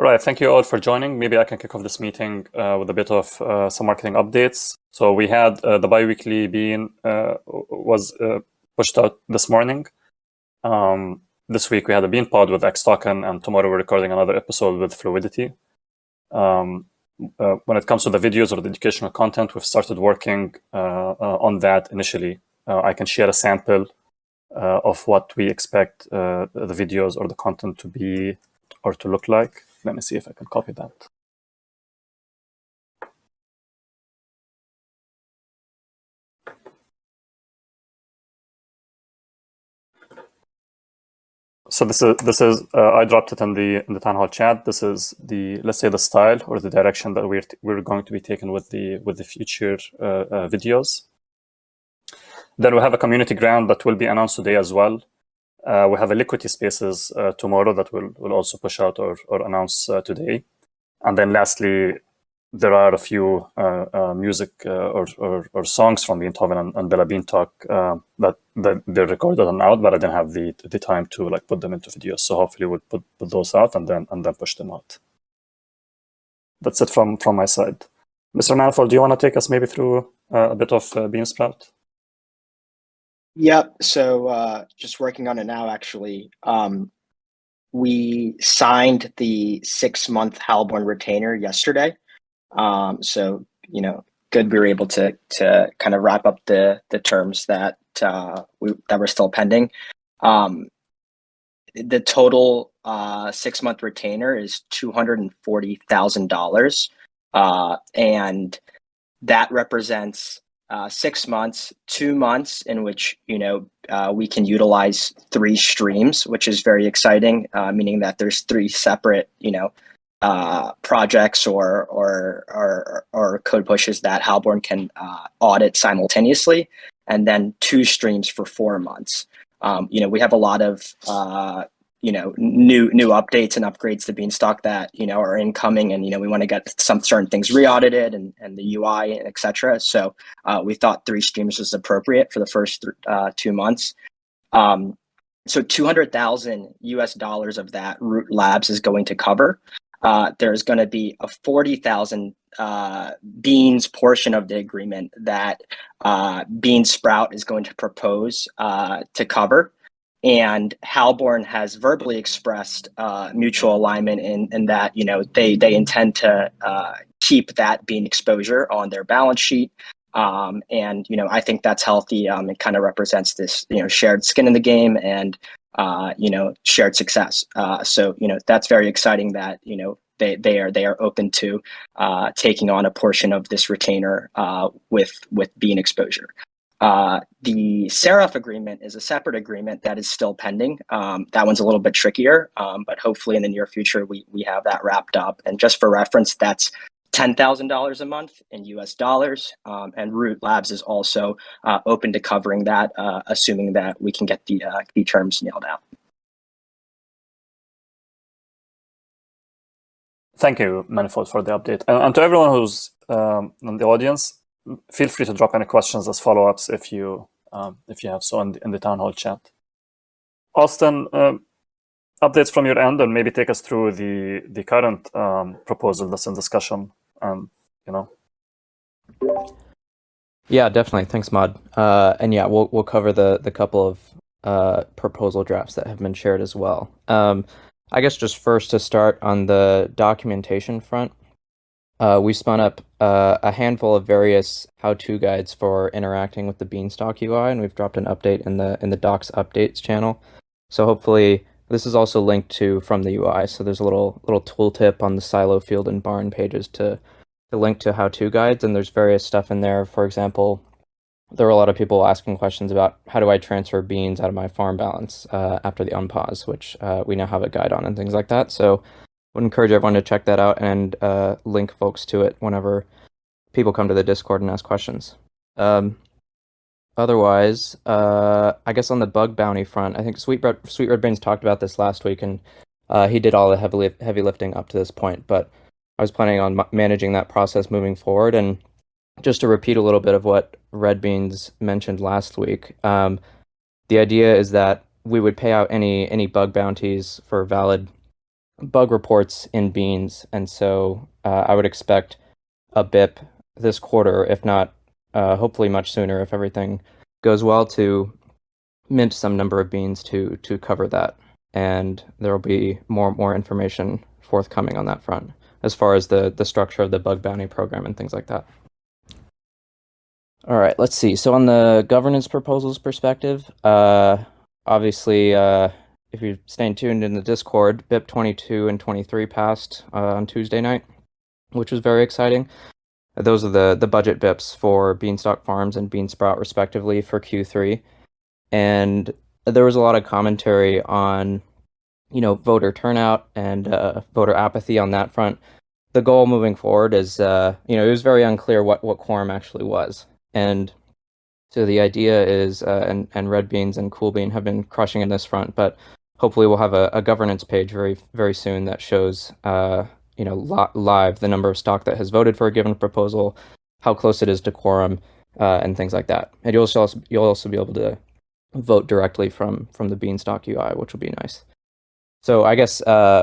All right, thank you all for joining. Maybe I can kick off this meeting with a bit of some marketing updates. So we had the biweekly bean was pushed out this morning. This week we had a bean pod with Xtalk, and tomorrow we're recording another episode with Fluidity. When it comes to the videos or the educational content, we've started working on that initially. I can share a sample of what we expect the videos or the content to be or to look like. Let me see if I can copy that. So this is I dropped it in the town hall chat. This is the, let's say, the style or the direction that we're going to be taking with the future videos. Then we have a community grant that will be announced today as well. We have a liquidity spaces tomorrow that we'll also push out or announce today. And then lastly, there are a few music or songs from Beethoven and Bella Beanstalk that they're recorded and out, but I didn't have the time to like put them into videos. So hopefully we'll put those out and then push them out. That's it from my side. Mr. Manifold, do you want to take us maybe through a bit of Beansprout? Yep. So just working on it now, actually. We signed the 6-month Halborn retainer yesterday. So, good we were able to kind of wrap up the terms that were still pending. The total 6-month retainer is $240,000. And that represents 6 months, 2 months in which we can utilize 3 streams, which is very exciting, meaning that there's 3 separate projects or code pushes that Halborn can audit simultaneously, and then 2 streams for 4 months. We have a lot of new updates and upgrades to Beanstalk that are incoming, and we want to get some certain things re-audited and the UI, etc. So we thought 3 streams was appropriate for the first 2 months. So $200,000 of that Root Labs is going to cover. There's going to be a $40,000 Beans portion of the agreement that Beansprout is going to propose to cover. And Halborn has verbally expressed mutual alignment in that they intend to keep that bean exposure on their balance sheet, and I think that's healthy. It kind of represents this shared skin in the game and shared success. So that's very exciting that they are open to taking on a portion of this retainer with bean exposure. The Seraph agreement is a separate agreement that is still pending. That one's a little bit trickier, but hopefully in the near future we have that wrapped up. And just for reference, that's $10,000 a month in US dollars. And Root Labs is also open to covering that, assuming that we can get the terms nailed out. Thank you, Manifold, for the update. And to everyone who's in the audience, feel free to drop any questions as follow-ups if you have so in the town hall chat. Austin, updates from your end, and maybe take us through the current proposal that's in discussion. Yeah, definitely. Thanks, Mod. And yeah, we'll cover the couple of proposal drafts that have been shared as well. I guess just first to start on the documentation front. We spun up a handful of various how-to guides for interacting with the Beanstalk UI, and we've dropped an update in the Docs Updates channel. So hopefully this is also linked to from the UI. So there's a little tooltip on the silo field and barn pages to link to how-to guides, and there's various stuff in there. For example, there were a lot of people asking questions about how do I transfer beans out of my farm balance after the unpause, which we now have a guide on and things like that. So would encourage everyone to check that out and link folks to it whenever people come to the Discord and ask questions. Otherwise, I guess on the bug bounty front, I think Sweet Red Brains talked about this last week, and he did all the heavy lifting up to this point, but I was planning on managing that process moving forward. And just to repeat a little bit of what Red Beans mentioned last week, the idea is that we would pay out any bug bounties for valid bug reports in Beans, and so I would expect a BIP this quarter, if not hopefully much sooner if everything goes well, to mint some number of beans to cover that, and there will be more information forthcoming on that front as far as the structure of the bug bounty program and things like that. All right, let's see. So on the governance proposals perspective, obviously, if you're staying tuned in the Discord, BIP 22 and 23 passed on Tuesday night, which was very exciting. Those are the budget BIPs for Beanstalk Farms and Beansprout, respectively, for Q3. And there was a lot of commentary on, voter turnout and voter apathy on that front. The goal moving forward is, it was very unclear what quorum actually was. And so the idea is, and Red Beans and Cool Bean have been crushing in this front, but hopefully we'll have a governance page very, very soon that shows, live the number of stock that has voted for a given proposal, how close it is to quorum, and things like that. And you'll also be able to vote directly from the Beanstalk UI, which will be nice. So I guess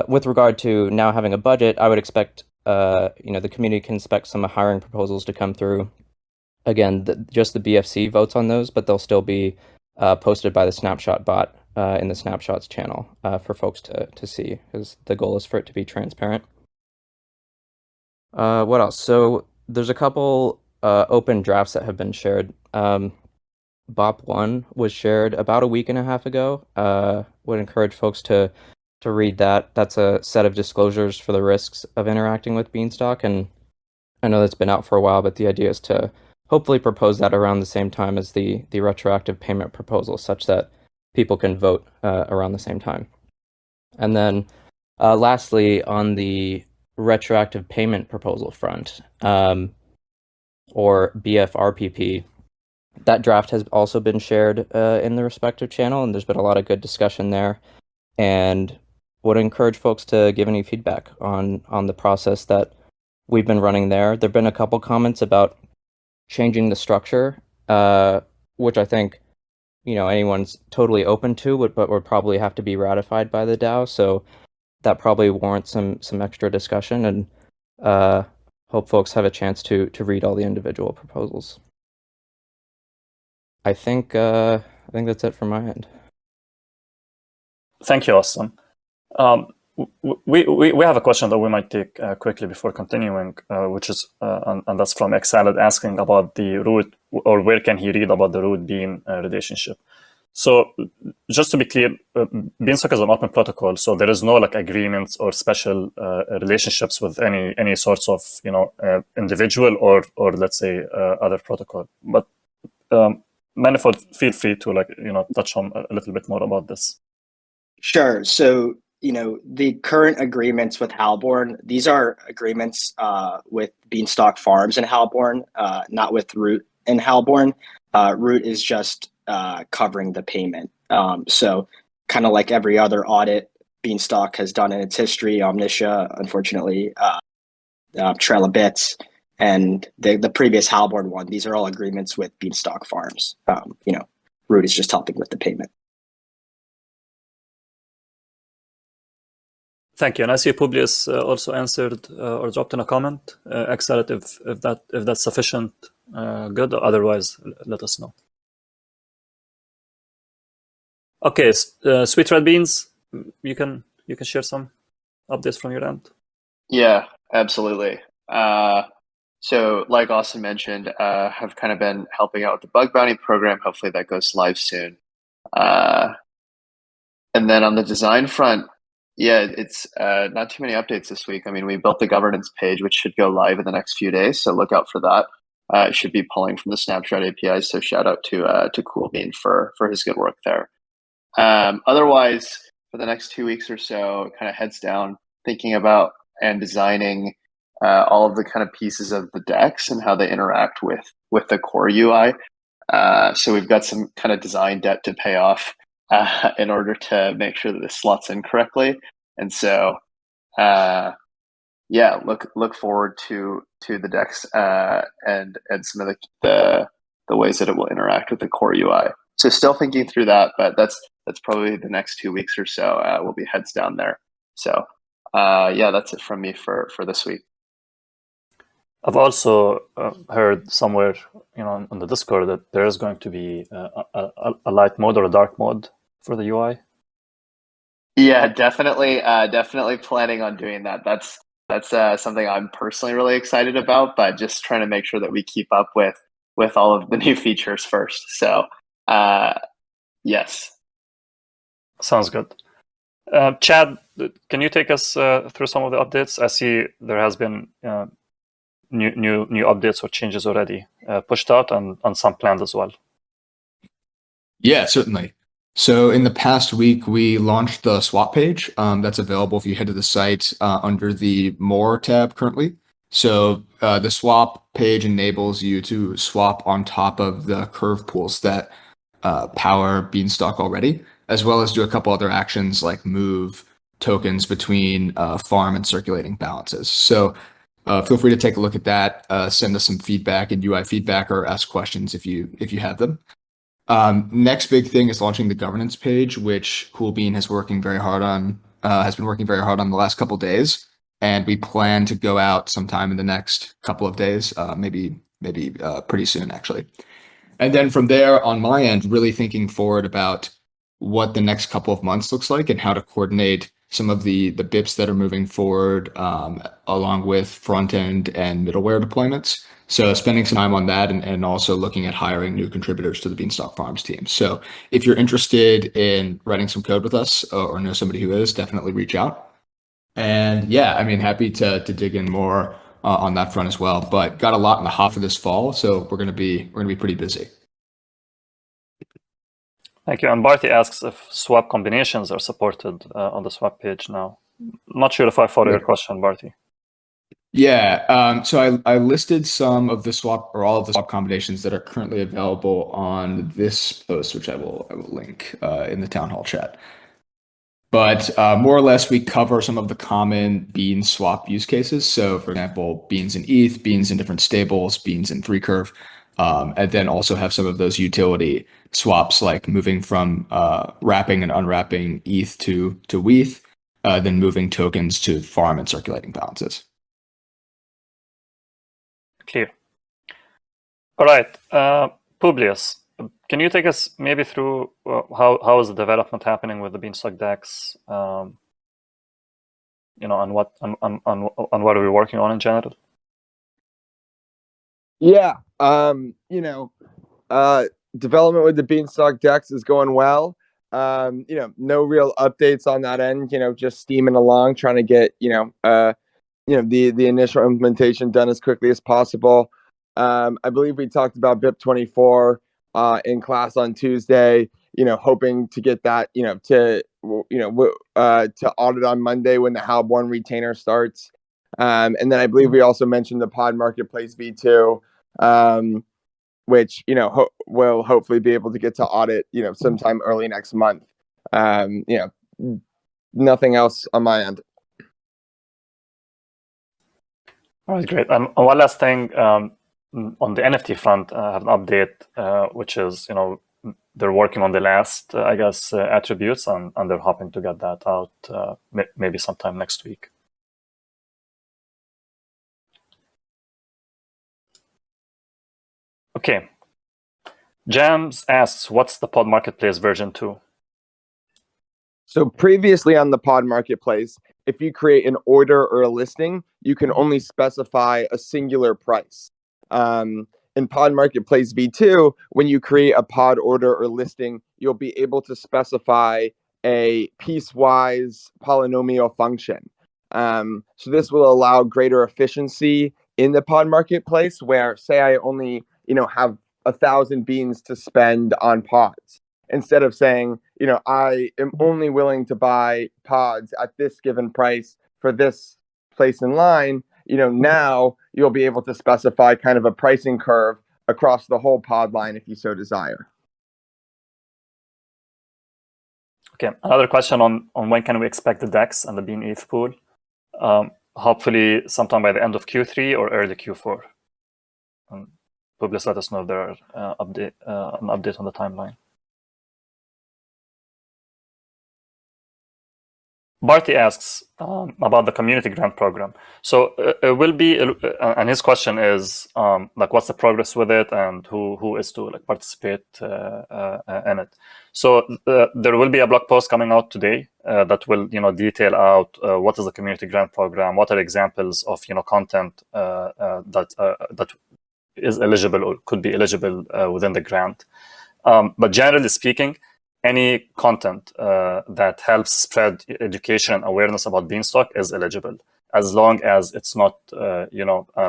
with regard to now having a budget, I would expect the community can expect some hiring proposals to come through. Again, just the BFC votes on those, but they'll still be posted by the Snapshot bot in the Snapshots channel for folks to see, because the goal is for it to be transparent. What else? So there's a couple open drafts that have been shared. BOP 1 was shared about a week and a half ago. Would encourage folks to read that. That's a set of disclosures for the risks of interacting with Beanstalk, and I know that's been out for a while, but the idea is to hopefully propose that around the same time as the retroactive payment proposal, such that people can vote around the same time. And then lastly, on the retroactive payment proposal front, or BFRPP, that draft has also been shared in the respective channel, and there's been a lot of good discussion there, and would encourage folks to give any feedback on the process that we've been running there. There've been a couple comments about changing the structure, which I think anyone's totally open to, but would probably have to be ratified by the DAO. So that probably warrants some extra discussion, and hope folks have a chance to read all the individual proposals. I think that's it from my end. Thank you, Austin. We have a question that we might take quickly before continuing, which is, and that's from Exaled, asking about the root, or where can he read about the root-bean relationship. So just to be clear, Beanstalk is an open protocol, so there is no agreements or special relationships with any sorts of individual or let's say other protocol. But Manifold, feel free to touch on a little bit more about this. Sure. So the current agreements with Halborn, these are agreements with Beanstalk Farms and Halborn, not with Root and Halborn. Root is just covering the payment. So kind of like every other audit Beanstalk has done in its history, Omnitia, unfortunately, Trail of Bits, and the previous Halborn one, these are all agreements with Beanstalk Farms. Root is just helping with the payment. Thank you. And I see Publius also answered or dropped in a comment. Excellent. If that's sufficient, good. Otherwise, let us know. Okay, Sweet Red Beans, you can share some updates from your end. Yeah, absolutely. So like Austin mentioned, have kind of been helping out with the bug bounty program. Hopefully that goes live soon. And then on the design front, yeah, it's not too many updates this week. I mean, we built the governance page, which should go live in the next few days, so look out for that. It should be pulling from the Snapshot API, so shout out to Cool Bean for his good work there. Otherwise, for the next 2 weeks or so, kind of heads down, thinking about and designing all of the kind of pieces of the decks and how they interact with the core UI. So we've got some kind of design debt to pay off in order to make sure that this slots in correctly. And so, yeah, look forward to the decks and some of the ways that it will interact with the core UI. So still thinking through that, but that's probably the next 2 weeks or so. We'll be heads down there. So Yeah, that's it from me for this week. I've also heard somewhere, on the Discord that there is going to be a light mode or a dark mode for the UI. Yeah, definitely planning on doing that. That's something I'm personally really excited about, but just trying to make sure that we keep up with all of the new features first. So, yes. Sounds good. Chad, can you take us through some of the updates? I see there has been new updates or changes already pushed out and some planned as well. Yeah, certainly. So in the past week, we launched the swap page. That's available if you head to the site under the More tab currently. So the swap page enables you to swap on top of the curve pools that power Beanstalk already, as well as do a couple other actions like move tokens between farm and circulating balances. So feel free to take a look at that, send us some feedback and UI feedback, or ask questions if you have them. Next big thing is launching the governance page, which Coolbean has been working very hard on the last couple of days, and we plan to go out sometime in the next couple of days, maybe pretty soon actually. And then from there, on my end, really thinking forward about what the next couple of months looks like and how to coordinate some of the BIPs that are moving forward, along with front end and middleware deployments. So spending some time on that and also looking at hiring new contributors to the Beanstalk Farms team. So if you're interested in writing some code with us or know somebody who is, definitely reach out. And yeah, I mean, happy to dig in more on that front as well. But got a lot in the hopper this fall, so we're gonna be pretty busy. Thank you. And Barty asks if swap combinations are supported on the swap page now. Not sure if I follow your question, Barty. Yeah, so I listed some of the swap or all of the swap combinations that are currently available on this post, which I will link in the town hall chat. But more or less, we cover some of the common bean swap use cases. So, for example, beans in ETH, beans in different stables, beans in 3Curve, and then also have some of those utility swaps like moving from wrapping and unwrapping ETH to WETH, then moving tokens to farm and circulating balances. Clear. All right, Publius, can you take us maybe through how is the development happening with the Beanstalk DEX? And what are we working on in general? Yeah, development with the Beanstalk DEX is going well. No real updates on that end. Just steaming along, trying to get the initial implementation done as quickly as possible. I believe we talked about BIP24 in class on Tuesday. Hoping to get that to audit on Monday when the HALB 1 retainer starts. And then I believe we also mentioned the Pod Marketplace V2, which we'll hopefully be able to get to audit sometime early next month. Nothing else on my end. All right, great. One last thing on the NFT front, I have an update, which is they're working on the last attributes, and they're hoping to get that out maybe sometime next week. Okay. Jams asks, what's the Pod Marketplace version 2? So previously on the Pod Marketplace, if you create an order or a listing, you can only specify a singular price. In Pod Marketplace V2, when you create a pod order or listing, you'll be able to specify a piecewise polynomial function. So this will allow greater efficiency in the Pod Marketplace, where say I only have 1,000 beans to spend on pods. Instead of saying, I am only willing to buy pods at this given price for this place in line, now you'll be able to specify kind of a pricing curve across the whole pod line if you so desire. Okay, another question on when can we expect the DEX and the Bean ETH pool? Hopefully sometime by the end of Q3 or early Q4. Publius, let us know if there are an update on the timeline. Barty asks about the community grant program. So it will be, and his question is like, what's the progress with it, and who is to like participate in it. So there will be a blog post coming out today that will detail out what is the community grant program, what are examples of content that is eligible or could be eligible within the grant. But generally speaking, any content that helps spread education and awareness about Beanstalk is eligible, as long as it's not,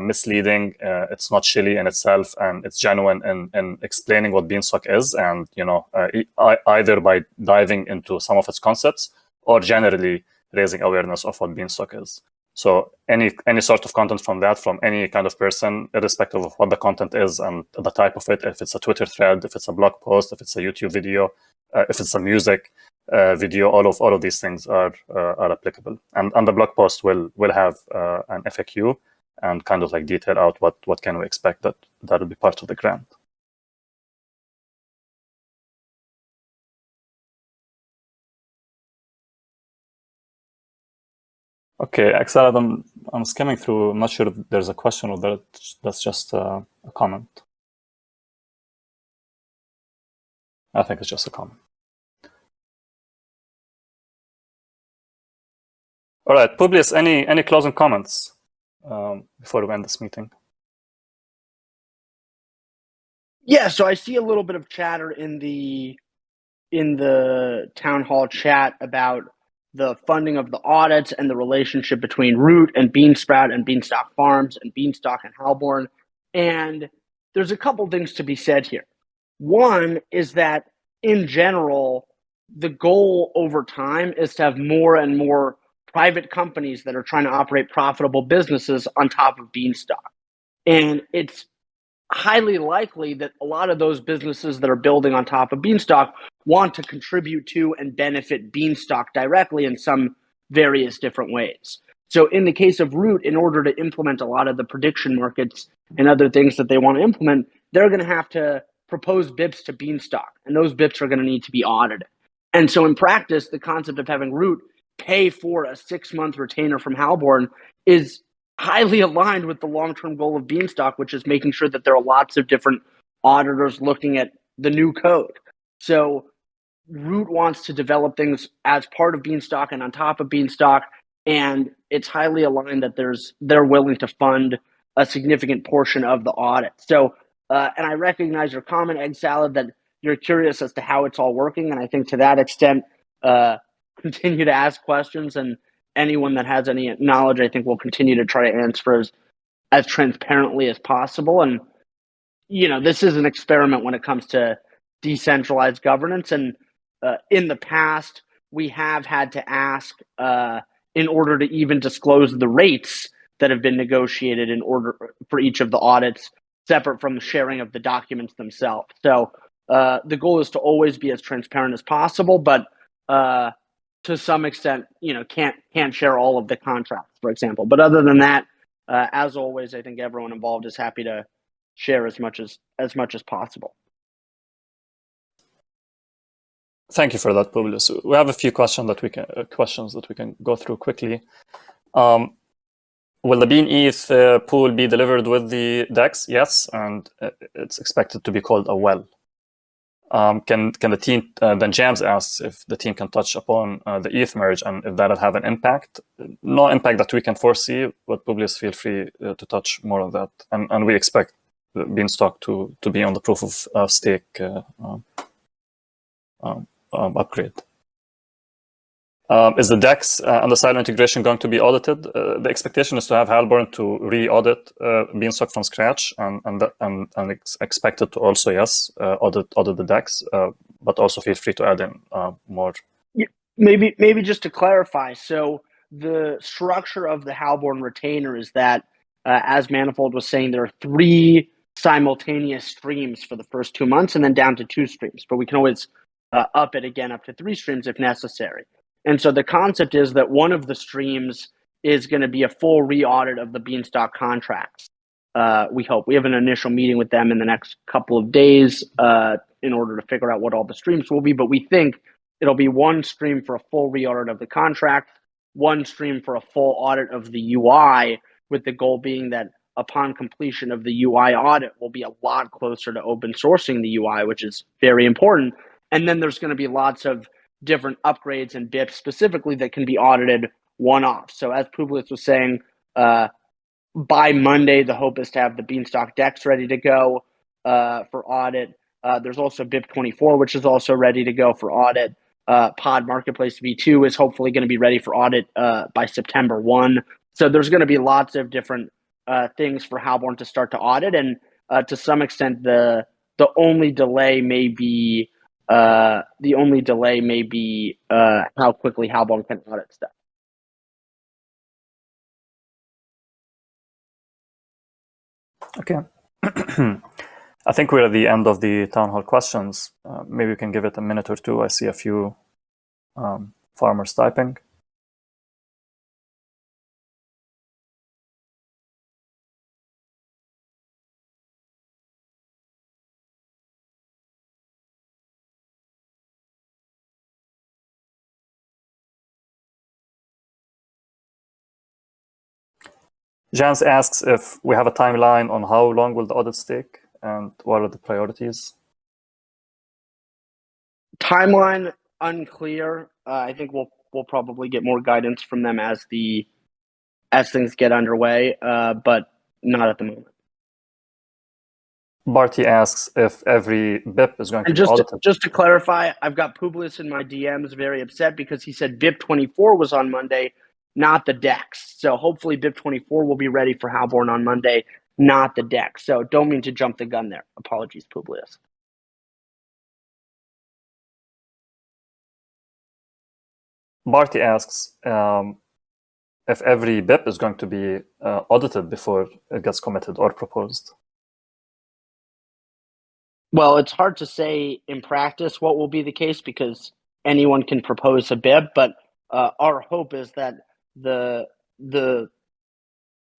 misleading, it's not chilly in itself, and it's genuine in explaining what Beanstalk is, and either by diving into some of its concepts or generally raising awareness of what Beanstalk is. So any sort of content from any kind of person, irrespective of what the content is and the type of it, if it's a Twitter thread, if it's a blog post, if it's a YouTube video, if it's a music video, all of these things are applicable. And the blog post will have an FAQ and kind of like detail out what can we expect that will be part of the grant. Okay, Axel, I'm skimming through. I'm not sure if there's a question or that's just a comment. I think it's just a comment. All right, Publius, any closing comments before we end this meeting? Yeah, so I see a little bit of chatter in the town hall chat about the funding of the audits and the relationship between Root and Beansprout and Beanstalk Farms and Beanstalk and Halborn. And there's a couple things to be said here. One is that in general, the goal over time is to have more and more private companies that are trying to operate profitable businesses on top of Beanstalk. And it's highly likely that a lot of those businesses that are building on top of Beanstalk want to contribute to and benefit Beanstalk directly in some various different ways. So in the case of Root, in order to implement a lot of the prediction markets and other things that they want to implement, they're going to have to propose BIPs to Beanstalk, and those BIPs are going to need to be audited. And so in practice, the concept of having Root pay for a 6-month retainer from Halborn is highly aligned with the long-term goal of Beanstalk, which is making sure that there are lots of different auditors looking at the new code. So Root wants to develop things as part of Beanstalk and on top of Beanstalk, and it's highly aligned that they're willing to fund a significant portion of the audit. So, and I recognize your comment, Egg Salad, that you're curious as to how it's all working, and I think to that extent, continue to ask questions, and anyone that has any knowledge, I think, will continue to try to answer as transparently as possible. And, this is an experiment when it comes to decentralized governance. And in the past, we have had to ask in order to even disclose the rates that have been negotiated in order for each of the audits, separate from the sharing of the documents themselves. So the goal is to always be as transparent as possible, but to some extent, can't share all of the contracts, for example. But other than that, as always, I think everyone involved is happy to share as much as possible. Thank you for that, Publius. We have a few questions that we can go through quickly. Will the Bean ETH pool be delivered with the DEX? Yes, and it's expected to be called a well. Can the team, then James asks if the team can touch upon the ETH merge and if that'll have an impact. No impact that we can foresee, but Publius, feel free to touch more on that. And we expect Beanstalk to be on the proof of stake upgrade. Is the DEX and the Silo integration going to be audited? The expectation is to have Halborn to re-audit Beanstalk from scratch, and expected to also, yes, audit the DEX, but also feel free to add in more. Yeah, maybe just to clarify, so the structure of the Halborn retainer is that, as Manifold was saying, there are 3 simultaneous streams for the first 2 months and then down to 2 streams, but we can always up it again up to 3 streams if necessary. And so the concept is that one of the streams is going to be a full re-audit of the Beanstalk contracts. We hope. We have an initial meeting with them in the next couple of days in order to figure out what all the streams will be, but we think it'll be 1 stream for a full re-audit of the contract, one stream for a full audit of the UI, with the goal being that upon completion of the UI audit, we'll be a lot closer to open sourcing the UI, which is very important. And then there's going to be lots of different upgrades and BIPs specifically that can be audited one-off. So as Publius was saying, by Monday, the hope is to have the Beanstalk DEX ready to go for audit. There's also BIP 24, which is also ready to go for audit. Pod Marketplace V2 is hopefully going to be ready for audit by September 1. So there's going to be lots of different things for Halborn to start to audit, and to some extent, the only delay may be how quickly Halborn can audit stuff. Okay. I think we're at the end of the town hall questions. Maybe we can give it a minute or two. I see a few farmers typing. Jans asks if we have a timeline on how long will the audits take and what are the priorities. Timeline unclear. I think we'll probably get more guidance from them as things get underway, but not at the moment. Barty asks if every BIP is going to And be audited. just to clarify, I've got Publius in my DMs very upset because he said BIP 24 was on Monday, not the DEX. So hopefully BIP 24 will be ready for Halborn on Monday, not the DEX. So don't mean to jump the gun there. Apologies, Publius. Barty asks if every BIP is going to be audited before it gets committed or proposed. Well, it's hard to say in practice what will be the case because anyone can propose a BIP, but our hope is that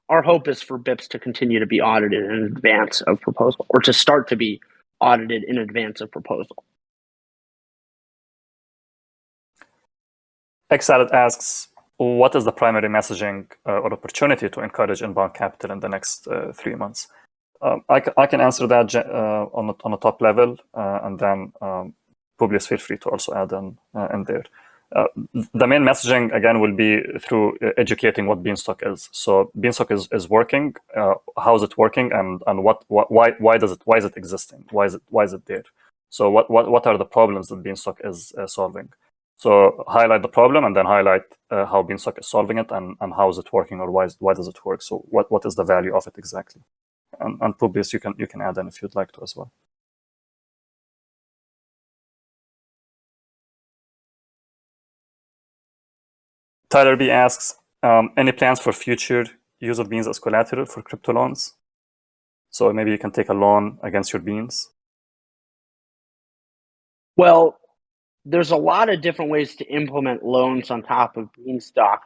our hope is for BIPs to continue to be audited in advance of proposal, or to start to be audited in advance of proposal. Excited asks, what is the primary messaging or opportunity to encourage inbound capital in the next 3 months? I can answer that on a top level, and then Publius, feel free to also add in there. The main messaging, again, will be through educating what Beanstalk is. So Beanstalk is working. How is it working, and why is it existing? Why is it there? So what are the problems that Beanstalk is solving? So highlight the problem and then highlight how Beanstalk is solving it and how is it working, or why does it work? So what is the value of it exactly? And Publius, you can add in if you'd like to as well. Tyler B asks, any plans for future use of beans as collateral for crypto loans? So maybe you can take a loan against your beans. Well, there's a lot of different ways to implement loans on top of Beanstalk,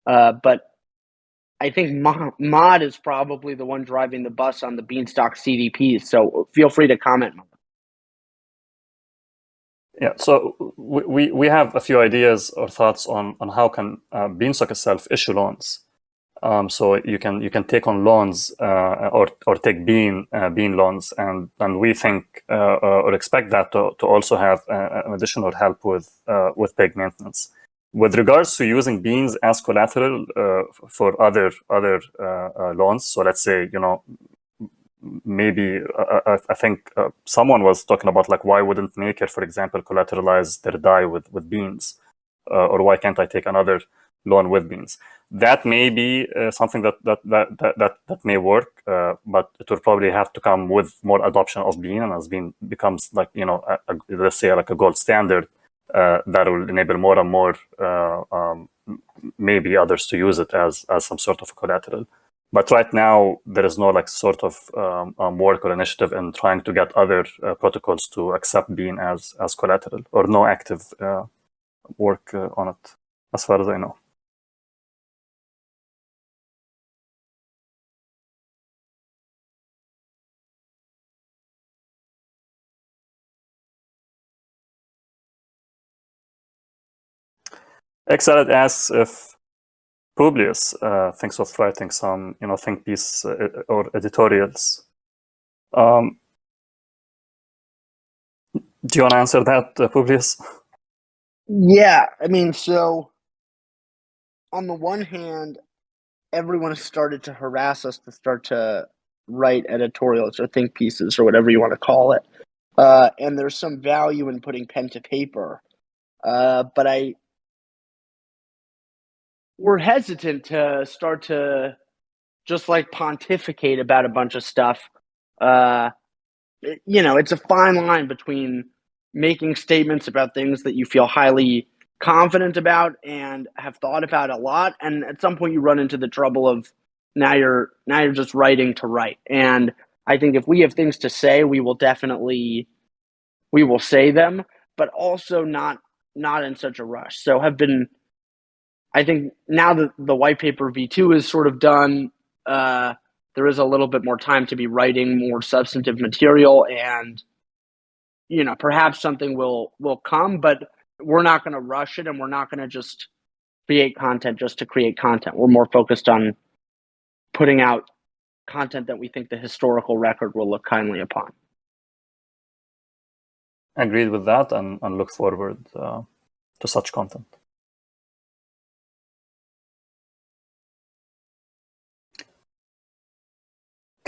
but I think Mod is probably the one driving the bus on the Beanstalk CDPs. So feel free to comment. Yeah, so we have a few ideas or thoughts on how can Beanstalk itself issue loans. So you can take on loans or take bean loans, and we think or expect that to also have additional help with peg maintenance. With regards to using beans as collateral for other loans, so let's say, maybe I think someone was talking about, like, why wouldn't Maker, for example, collateralize their DAI with beans, or why can't I take another loan with beans? That may be something that may work, but it will probably have to come with more adoption of Bean, and as Bean becomes, like, let's say, like a gold standard, that will enable more and more maybe others to use it as some sort of collateral. But right now, there is no sort of work or initiative in trying to get other protocols to accept Bean as collateral, or no active work on it, as far as I know. Excited asks if Publius thinks of writing some, think piece or editorials. Do you want to answer that, Publius? Yeah, I mean, so on the one hand, everyone has started to harass us to start to write editorials or think pieces or whatever you want to call it. And there's some value in putting pen to paper. But we're hesitant to start to just like pontificate about a bunch of stuff. It's a fine line between making statements about things that you feel highly confident about and have thought about a lot, and at some point you run into the trouble of now you're just writing to write. And I think if we have things to say, we will say them, but also not in such a rush. So I think now that the white paper V2 is sort of done, there is a little bit more time to be writing more substantive material, and perhaps something will come, but we're not going to rush it, and we're not going to just create content just to create content. We're more focused on putting out content that we think the historical record will look kindly upon. Agreed with that, and look forward to such content.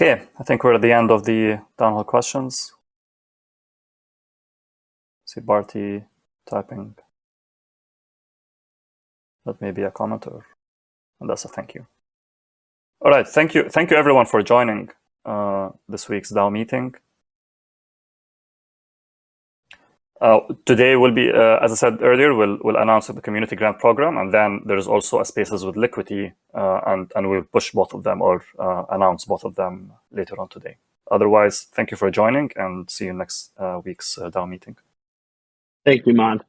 Okay, I think we're at the end of the town hall questions. See Barty typing. That may be a comment, and that's a thank you. All right, thank you everyone for joining this week's DAO meeting. Today will be, as I said earlier, we'll announce the community grant program, and then there's also a Spaces with Liquidity, and we'll push both of them or announce both of them later on today. Otherwise, thank you for joining, and see you next week's DAO meeting. Thank you, Mod.